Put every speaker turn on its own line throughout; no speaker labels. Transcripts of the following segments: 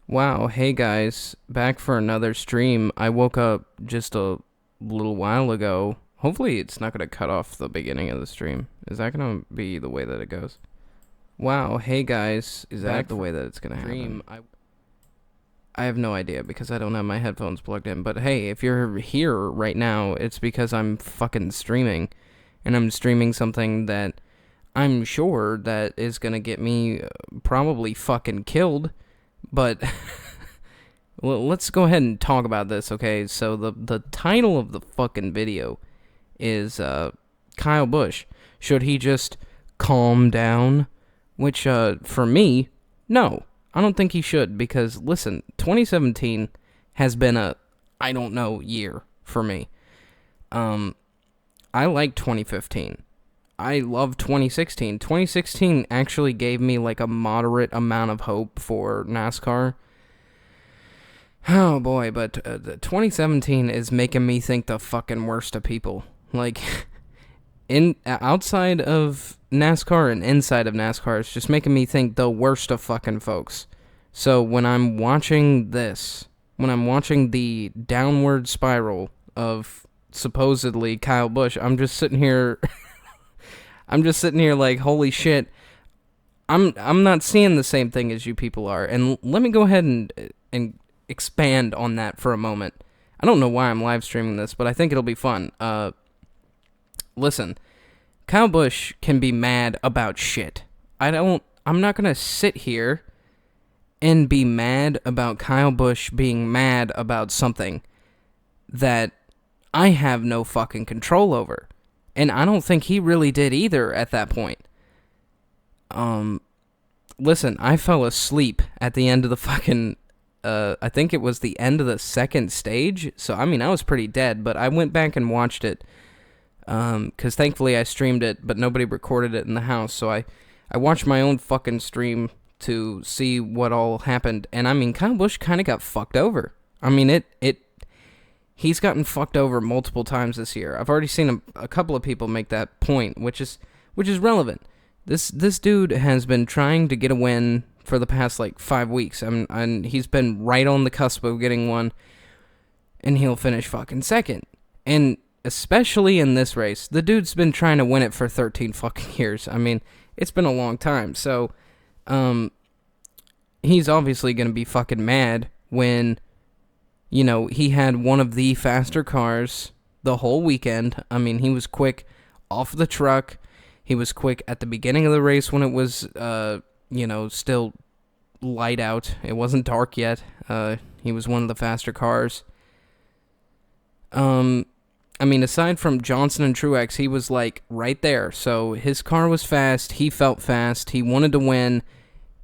Wow, hey guys, back for another stream. I woke up just a little while ago. Hopefully it's not going to cut off the beginning of the stream. Is that going to be the way that it goes? Wow, hey guys, is that the way that it's going to happen? I have no idea because I don't have my headphones plugged in. But hey, if you're here right now, it's because I'm fucking streaming. And I'm streaming something that I'm sure that is going to get me probably fucking killed. But well, let's go ahead and talk about this, okay? So the title of the fucking video is Kyle Busch. Should he just calm down? Which, for me, no. I don't think he should because, listen, 2017 has been a, I don't know, year for me. I like 2015. I love 2016. 2016 actually gave me like a moderate amount of hope for NASCAR. Oh boy, but 2017 is making me think the fucking worst of people. Like, outside of NASCAR and inside of NASCAR, it's just making me think the worst of fucking folks. So when I'm watching this, when I'm watching the downward spiral of supposedly Kyle Busch, I'm just sitting here like, holy shit. I'm not seeing the same thing as you people are. And let me go ahead and expand on that for a moment. I don't know why I'm live streaming this, but I think it'll be fun. Listen, Kyle Busch can be mad about shit. I'm not going to sit here and be mad about Kyle Busch being mad about something that I have no fucking control over. And I don't think he really did either at that point. Listen, I fell asleep at the end of the fucking, I think it was the end of the second stage. So, I mean, I was pretty dead, but I went back and watched it. Because thankfully I streamed it, but nobody recorded it in the house. So I watched my own fucking stream to see what all happened. And I mean, Kyle Busch kind of got fucked over. I mean, he's gotten fucked over multiple times this year. I've already seen a couple of people make that point, which is relevant. This dude has been trying to get a win for the past like 5 weeks. And he's been right on the cusp of getting one, and he'll finish fucking second. And especially in this race, the dude's been trying to win it for 13 fucking years. I mean, it's been a long time. So, he's obviously gonna be fucking mad when, you know, he had one of the faster cars the whole weekend. I mean, he was quick off the truck. He was quick at the beginning of the race when it was, still light out. It wasn't dark yet. He was one of the faster cars. I mean, aside from Johnson and Truex, he was, like, right there. So his car was fast. He felt fast. He wanted to win.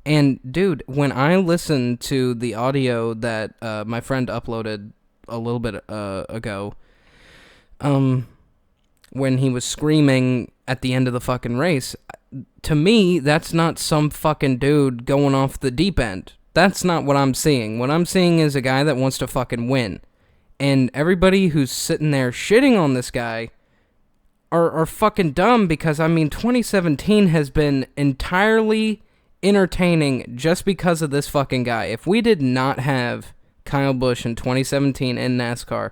And, dude, when I listened to the audio that my friend uploaded a little bit ago, when he was screaming at the end of the fucking race, to me, that's not some fucking dude going off the deep end. That's not what I'm seeing. What I'm seeing is a guy that wants to fucking win. And everybody who's sitting there shitting on this guy are fucking dumb because, I mean, 2017 has been entirely entertaining just because of this fucking guy. If we did not have Kyle Busch in 2017 in NASCAR,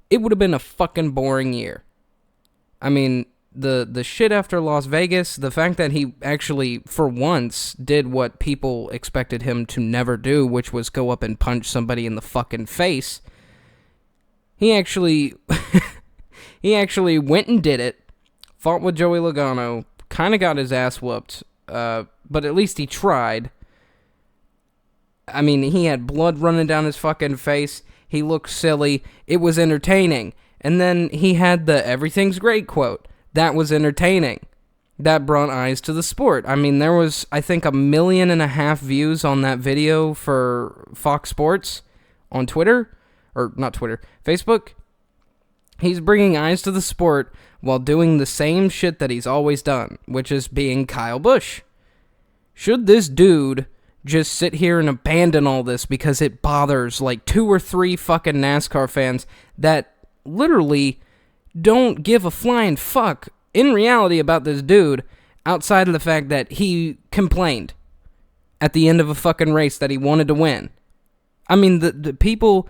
it would have been a fucking boring year. I mean, the shit after Las Vegas, the fact that he actually, for once, did what people expected him to never do, which was go up and punch somebody in the fucking face. He actually went and did it, fought with Joey Logano, kind of got his ass whooped, but at least he tried. I mean, he had blood running down his fucking face. He looked silly. It was entertaining. And then he had the "everything's great" quote. That was entertaining. That brought eyes to the sport. I mean, there was, I think, 1.5 million views on that video for Fox Sports on Twitter. Or, not Twitter, Facebook. He's bringing eyes to the sport while doing the same shit that he's always done, which is being Kyle Busch. Should this dude just sit here and abandon all this because it bothers like 2 or 3 fucking NASCAR fans that literally don't give a flying fuck in reality about this dude outside of the fact that he complained at the end of a fucking race that he wanted to win. I mean, the people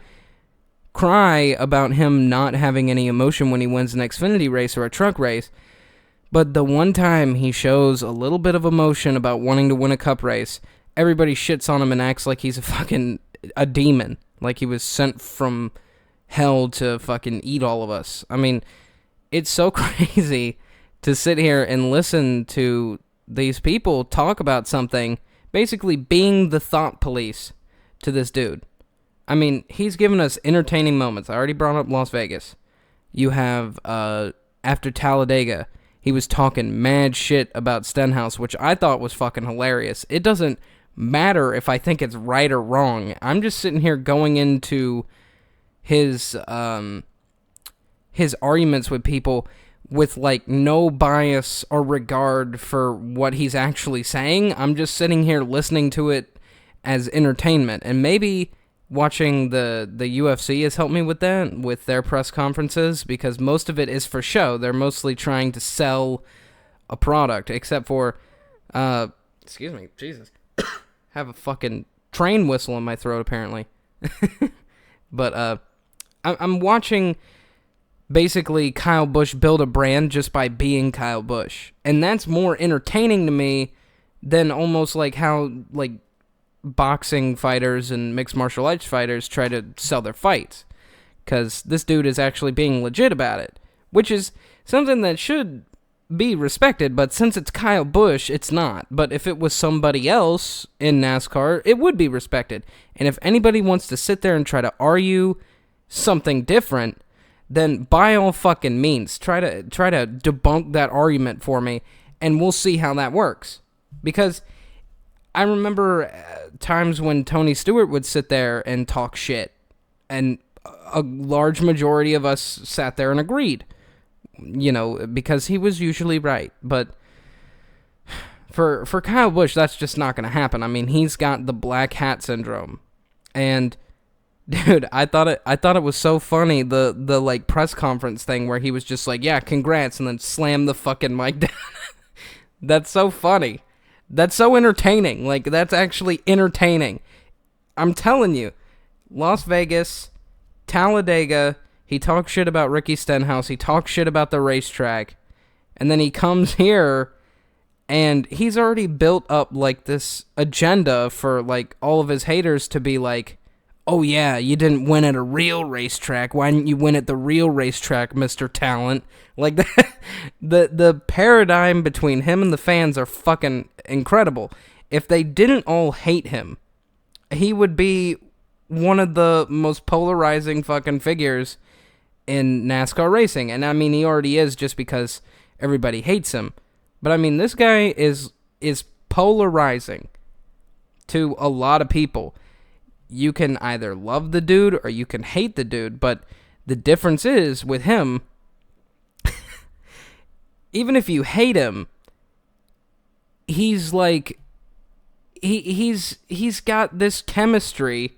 cry about him not having any emotion when he wins an Xfinity race or a truck race, but the one time he shows a little bit of emotion about wanting to win a cup race, everybody shits on him and acts like he's a demon, like he was sent from hell to fucking eat all of us. I mean, it's so crazy to sit here and listen to these people talk about something, basically being the thought police to this dude. I mean, he's given us entertaining moments. I already brought up Las Vegas. You have, after Talladega, he was talking mad shit about Stenhouse, which I thought was fucking hilarious. It doesn't matter if I think it's right or wrong. I'm just sitting here going into his arguments with people with, like, no bias or regard for what he's actually saying. I'm just sitting here listening to it as entertainment. And maybe watching the UFC has helped me with that, with their press conferences, because most of it is for show. They're mostly trying to sell a product, except for, excuse me, Jesus. Have a fucking train whistle in my throat, apparently. But, I'm watching basically Kyle Busch build a brand just by being Kyle Busch. And that's more entertaining to me than almost like how, like, boxing fighters and mixed martial arts fighters try to sell their fights. Because this dude is actually being legit about it, which is something that should be respected, but since it's Kyle Busch, it's not. But if it was somebody else in NASCAR, it would be respected. And if anybody wants to sit there and try to argue something different, then by all fucking means, try to debunk that argument for me, and we'll see how that works. Because I remember times when Tony Stewart would sit there and talk shit, and a large majority of us sat there and agreed, you know, because he was usually right. But for Kyle Busch, that's just not going to happen. I mean, he's got the black hat syndrome, and dude, I thought it was so funny, the like press conference thing where he was just like, yeah, congrats, and then slammed the fucking mic down. That's so funny. That's so entertaining. Like, that's actually entertaining. I'm telling you, Las Vegas, Talladega, he talks shit about Ricky Stenhouse, he talks shit about the racetrack, and then he comes here, and he's already built up, like, this agenda for, like, all of his haters to be like, oh yeah, you didn't win at a real racetrack. Why didn't you win at the real racetrack, Mr. Talent? Like, that, the paradigm between him and the fans are fucking incredible. If they didn't all hate him, he would be one of the most polarizing fucking figures in NASCAR racing. And I mean, he already is, just because everybody hates him. But I mean, this guy is polarizing to a lot of people. You can either love the dude or you can hate the dude, but the difference is with him, even if you hate him, he's like, he's got this chemistry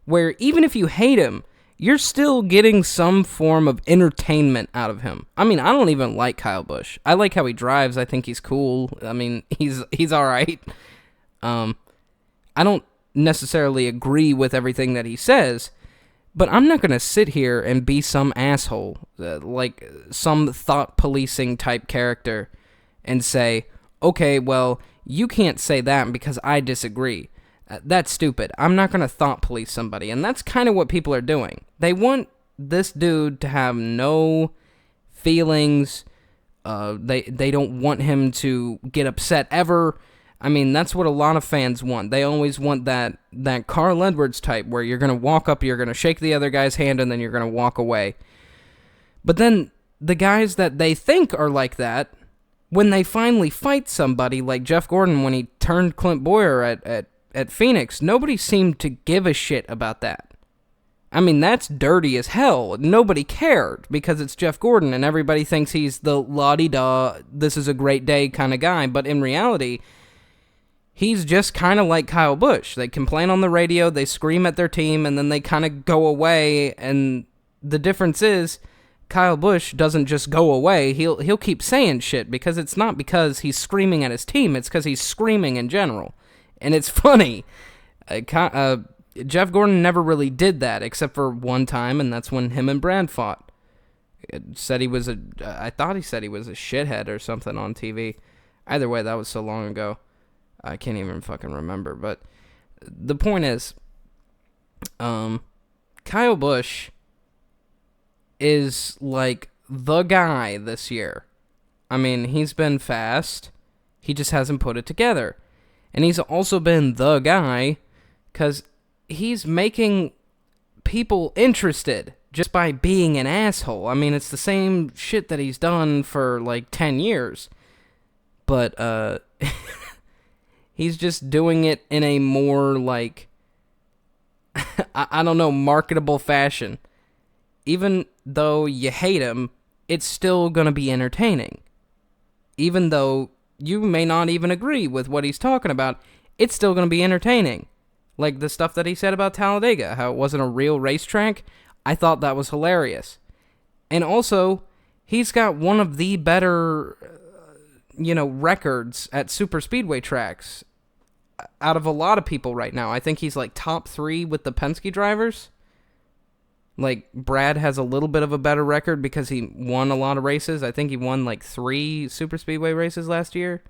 where even if you hate him, you're still getting some form of entertainment out of him. I mean, I don't even like Kyle Busch. I like how he drives. I think he's cool. I mean, he's all right. I don't necessarily agree with everything that he says, but I'm not going to sit here and be some asshole, like some thought policing type character, and say, okay, well, you can't say that because I disagree. That's stupid. I'm not going to thought police somebody, and that's kind of what people are doing. They want this dude to have no feelings. They don't want him to get upset ever. I mean, that's what a lot of fans want. They always want that Carl Edwards type where you're going to walk up, you're going to shake the other guy's hand, and then you're going to walk away. But then the guys that they think are like that, when they finally fight somebody, like Jeff Gordon when he turned Clint Boyer at Phoenix, nobody seemed to give a shit about that. I mean, that's dirty as hell. Nobody cared because it's Jeff Gordon, and everybody thinks he's the la-di-da, this is a great day kind of guy. But in reality, he's just kind of like Kyle Busch. They complain on the radio, they scream at their team, and then they kind of go away. And the difference is, Kyle Busch doesn't just go away. He'll keep saying shit, because it's not because he's screaming at his team. It's because he's screaming in general. And it's funny. Jeff Gordon never really did that, except for one time, and that's when him and Brad fought. I thought he said he was a shithead or something on TV. Either way, that was so long ago, I can't even fucking remember. But the point is, Kyle Busch is like the guy this year. I mean, he's been fast. He just hasn't put it together. And he's also been the guy because he's making people interested just by being an asshole. I mean, it's the same shit that he's done for like 10 years. But he's just doing it in a more like, I don't know, marketable fashion. Even though you hate him, it's still going to be entertaining. Even though you may not even agree with what he's talking about, it's still going to be entertaining. Like the stuff that he said about Talladega, how it wasn't a real racetrack. I thought that was hilarious. And also, he's got one of the better, records at super speedway tracks out of a lot of people right now. I think he's like top 3 with the Penske drivers. Like, Brad has a little bit of a better record because he won a lot of races. I think he won like 3 super speedway races last year.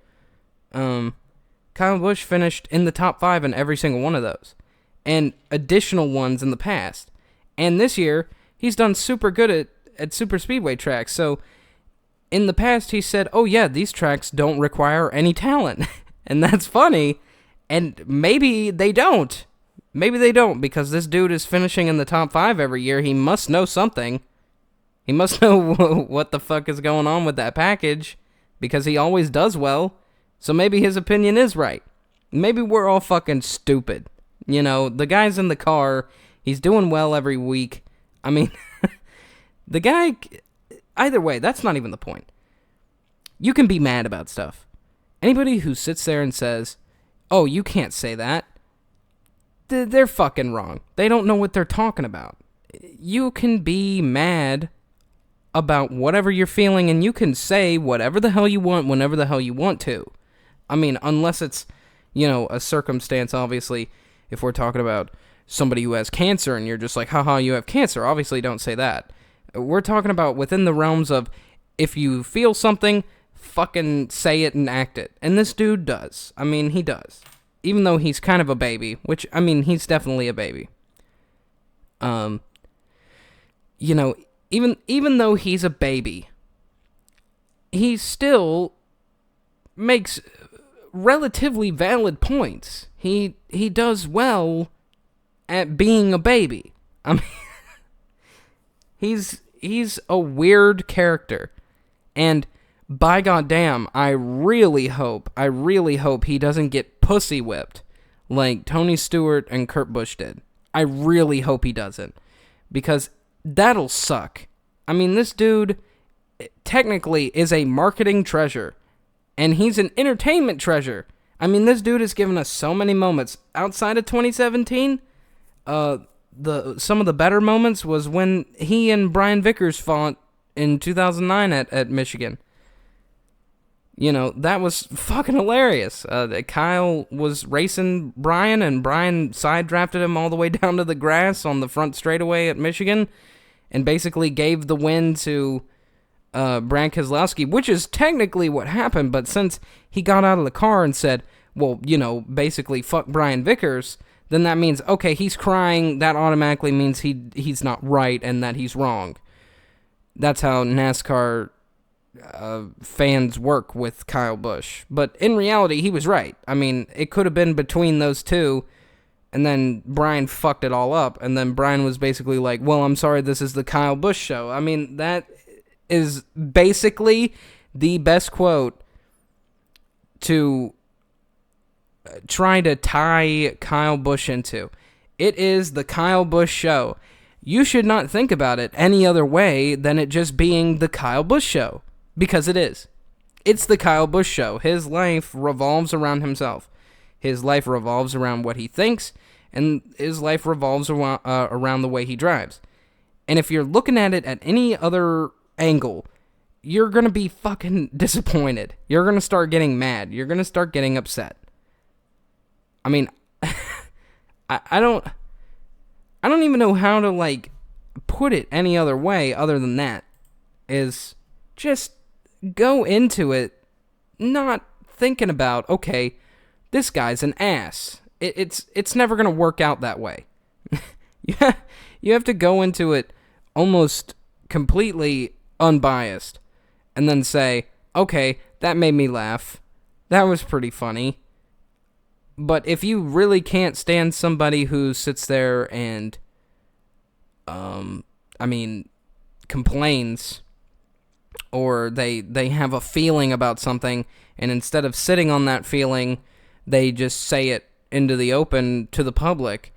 Kyle Busch finished in the top 5 in every single one of those. And additional ones in the past. And this year, he's done super good at super speedway tracks. So, in the past, he said, oh yeah, these tracks don't require any talent. And that's funny. And maybe they don't. Maybe they don't, because this dude is finishing in the top 5 every year. He must know something. He must know what the fuck is going on with that package, because he always does well. So maybe his opinion is right. Maybe we're all fucking stupid. The guy's in the car. He's doing well every week. I mean, the guy... Either way, that's not even the point. You can be mad about stuff. Anybody who sits there and says, oh, you can't say that, they're fucking wrong. They don't know what they're talking about. You can be mad about whatever you're feeling, and you can say whatever the hell you want whenever the hell you want to. I mean, unless it's, a circumstance, obviously, if we're talking about somebody who has cancer and you're just like, haha, you have cancer, obviously don't say that. We're talking about within the realms of, if you feel something, fucking say it and act it. And this dude does. I mean, he does. Even though he's kind of a baby, which, I mean, he's definitely a baby. Even though he's a baby, he still makes relatively valid points. He does well at being a baby. I mean, he's a weird character. And by goddamn, I really hope he doesn't get pussy whipped like Tony Stewart and Kurt Busch did. I really hope he doesn't, because that'll suck. I mean, this dude technically is a marketing treasure, and he's an entertainment treasure. I mean, this dude has given us so many moments outside of 2017. Some of the better moments was when he and Brian Vickers fought in 2009 at Michigan. That was fucking hilarious. Kyle was racing Brian, and Brian side-drafted him all the way down to the grass on the front straightaway at Michigan, and basically gave the win to Brad Keselowski, which is technically what happened, but since he got out of the car and said, well, basically fuck Brian Vickers, then that means, okay, he's crying, that automatically means he's not right and that he's wrong. That's how NASCAR fans work with Kyle Busch. But in reality, he was right. I mean, it could have been between those two, and then Brian fucked it all up, and then Brian was basically like, well, I'm sorry, this is the Kyle Busch show. I mean, that is basically the best quote to try to tie Kyle Busch into. It is the Kyle Busch show. You should not think about it any other way than it just being the Kyle Busch show. Because it is. It's the Kyle Busch show. His life revolves around himself. His life revolves around what he thinks, and his life revolves around the way he drives. And if you're looking at it at any other angle, you're going to be fucking disappointed. You're going to start getting mad. You're going to start getting upset. I mean, I don't... I don't even know how to, like, put it any other way other than that, is just go into it not thinking about, okay, this guy's an ass. It's never going to work out that way. You have to go into it almost completely unbiased and then say, okay, that made me laugh. That was pretty funny. But if you really can't stand somebody who sits there and, complains, or they have a feeling about something, and instead of sitting on that feeling, they just say it into the open to the public,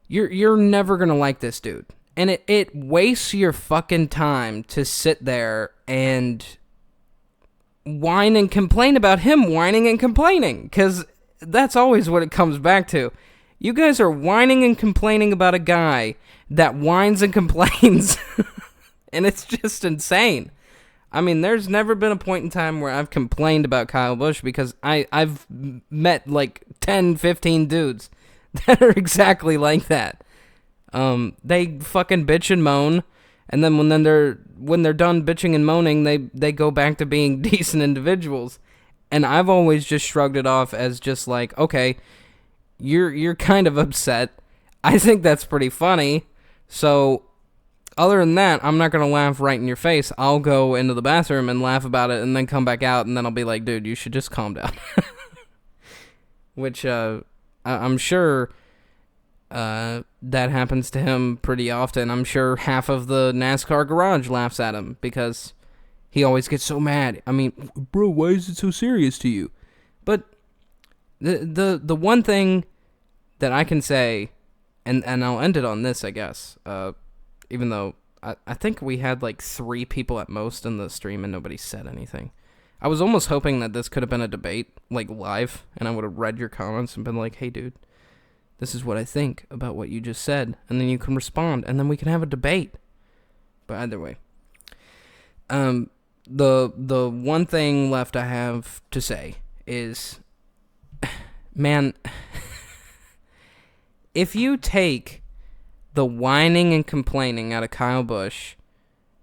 you're never gonna like this dude. And it wastes your fucking time to sit there and whine and complain about him whining and complaining, because that's always what it comes back to. You guys are whining and complaining about a guy that whines and complains, and it's just insane. I mean, there's never been a point in time where I've complained about Kyle Busch, because I've met like 10, 15 dudes that are exactly like that. They fucking bitch and moan, and then when they're done bitching and moaning, they go back to being decent individuals. And I've always just shrugged it off as just like, okay, you're kind of upset. I think that's pretty funny. So other than that, I'm not going to laugh right in your face. I'll go into the bathroom and laugh about it and then come back out, and then I'll be like, dude, you should just calm down. Which I'm sure that happens to him pretty often. I'm sure half of the NASCAR garage laughs at him because he always gets so mad. I mean, bro, why is it so serious to you? But the one thing that I can say, and I'll end it on this, I guess, even though I think we had like 3 people at most in the stream and nobody said anything. I was almost hoping that this could have been a debate, like live, and I would have read your comments and been like, hey, dude, this is what I think about what you just said, and then you can respond, and then we can have a debate. But either way, the one thing left I have to say is, man, if you take the whining and complaining out of Kyle Busch,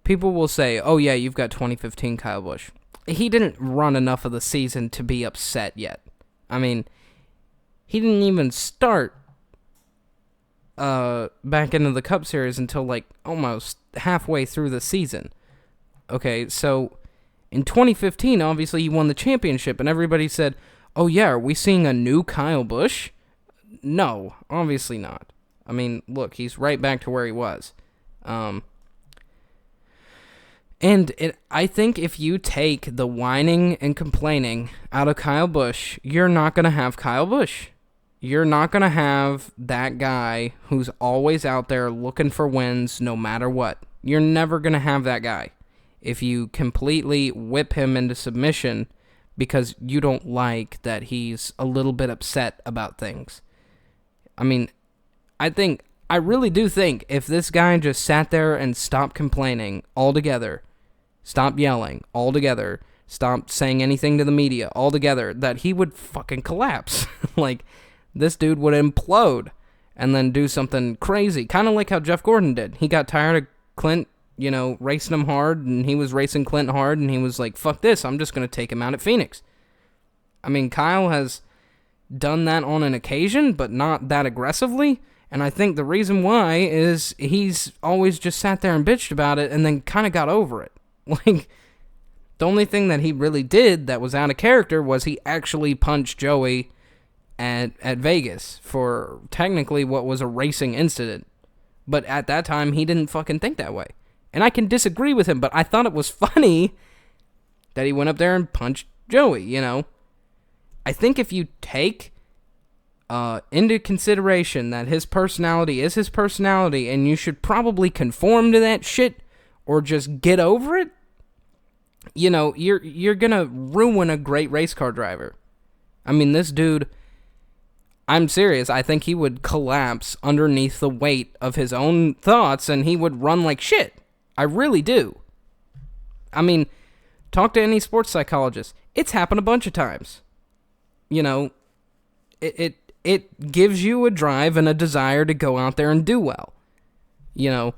people will say, oh yeah, you've got 2015 Kyle Busch. He didn't run enough of the season to be upset yet. I mean, he didn't even start back into the Cup Series until like almost halfway through the season. Okay, so in 2015, obviously he won the championship, and everybody said, oh yeah, are we seeing a new Kyle Busch? No, obviously not. I mean, look, he's right back to where he was. I think if you take the whining and complaining out of Kyle Busch, you're not going to have Kyle Busch. You're not going to have that guy who's always out there looking for wins no matter what. You're never going to have that guy if you completely whip him into submission because you don't like that he's a little bit upset about things. I mean, I really do think if this guy just sat there and stopped complaining altogether, stopped yelling altogether, stopped saying anything to the media altogether, that he would fucking collapse. Like, this dude would implode and then do something crazy. Kind of like how Jeff Gordon did. He got tired of Clint, racing him hard, and he was racing Clint hard, and he was like, fuck this, I'm just going to take him out at Phoenix. I mean, Kyle has done that on an occasion, but not that aggressively. And I think the reason why is he's always just sat there and bitched about it and then kind of got over it. Like, the only thing that he really did that was out of character was he actually punched Joey at Vegas for technically what was a racing incident. But at that time, he didn't fucking think that way. And I can disagree with him, but I thought it was funny that he went up there and punched Joey, I think if you take into consideration that his personality is his personality, and you should probably conform to that shit or just get over it, you're gonna ruin a great race car driver. I mean, this dude, I'm serious, I think he would collapse underneath the weight of his own thoughts, and he would run like shit. I really do. I mean, talk to any sports psychologist. It's happened a bunch of times. It it gives you a drive and a desire to go out there and do well. You know,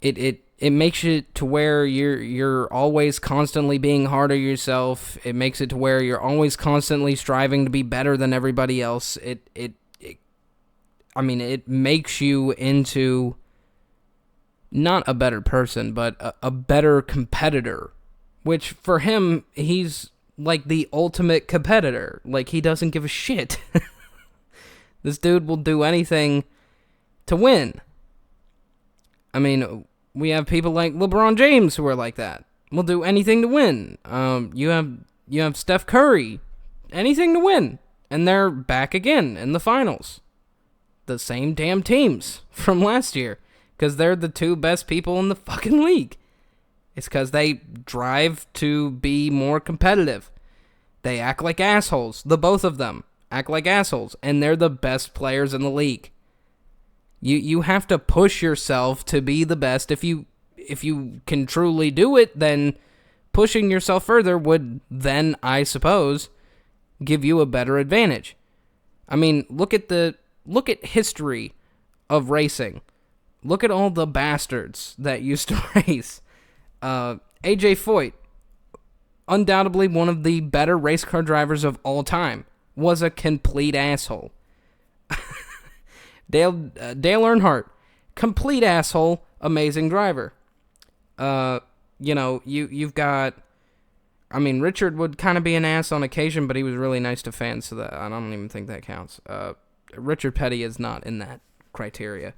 it makes it to where you're always constantly being hard on yourself. It makes it to where you're always constantly striving to be better than everybody else. It makes you into not a better person, but a better competitor. Which, for him, he's like the ultimate competitor. Like, he doesn't give a shit. This dude will do anything to win. I mean, we have people like LeBron James who are like that. Will do anything to win. You have Steph Curry. Anything to win. And they're back again in the finals. The same damn teams from last year. Because they're the two best people in the fucking league. It's because they drive to be more competitive. They act like assholes. The both of them act like assholes. And they're the best players in the league. You have to push yourself to be the best. If you can truly do it, then pushing yourself further would then, I suppose, give you a better advantage. I mean, look at history of racing. Look at all the bastards that used to race. AJ Foyt, undoubtedly one of the better race car drivers of all time, was a complete asshole. Dale Earnhardt, complete asshole, amazing driver. You've got, Richard would kind of be an ass on occasion, but he was really nice to fans, so that I don't even think that counts. Richard Petty is not in that criteria.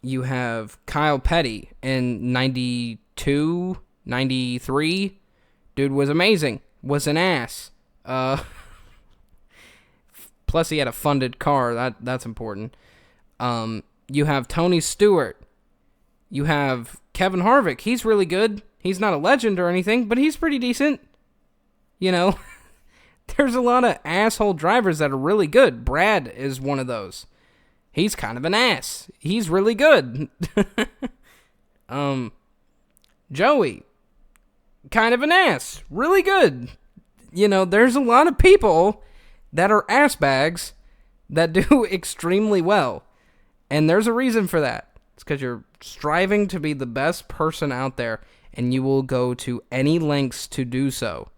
You have Kyle Petty in 92, 93. Dude was amazing. Was an ass. Plus, he had a funded car. That's important. You have Tony Stewart. You have Kevin Harvick. He's really good. He's not a legend or anything, but he's pretty decent. You know, there's a lot of asshole drivers that are really good. Brad is one of those. He's kind of an ass. He's really good. Joey, kind of an ass. Really good. You know, there's a lot of people that are ass bags that do extremely well. And there's a reason for that. It's because you're striving to be the best person out there, and you will go to any lengths to do so.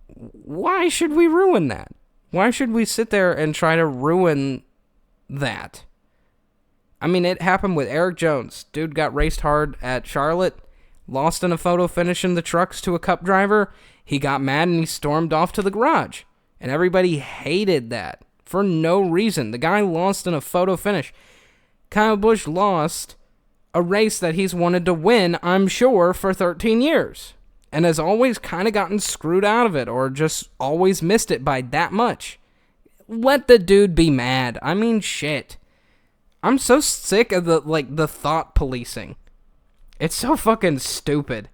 Why should we ruin that? Why should we sit there and try to ruin that? I mean, it happened with Eric Jones. Dude got raced hard at Charlotte, lost in a photo finish in the trucks to a Cup driver. He got mad and he stormed off to the garage. And everybody hated that for no reason. The guy lost in a photo finish. Kyle Busch lost a race that he's wanted to win, I'm sure, for 13 years. And has always kind of gotten screwed out of it, or just always missed it by that much. Let the dude be mad. I mean, shit. I'm so sick of the thought policing. It's so fucking stupid.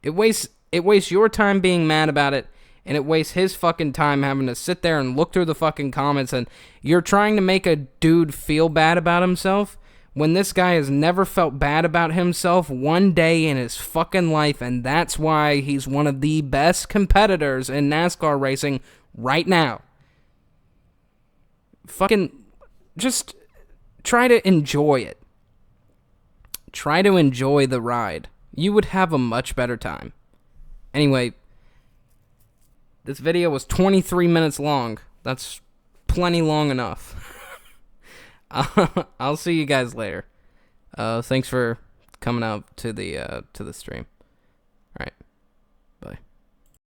It wastes your time being mad about it, and it wastes his fucking time having to sit there and look through the fucking comments, and you're trying to make a dude feel bad about himself when this guy has never felt bad about himself one day in his fucking life, and that's why he's one of the best competitors in NASCAR racing right now. Fucking just try to enjoy it. Try to enjoy the ride. You would have a much better time. Anyway, this video was 23 minutes long. That's plenty long enough. I'll see you guys later. Thanks for coming out to the stream. All right. Bye.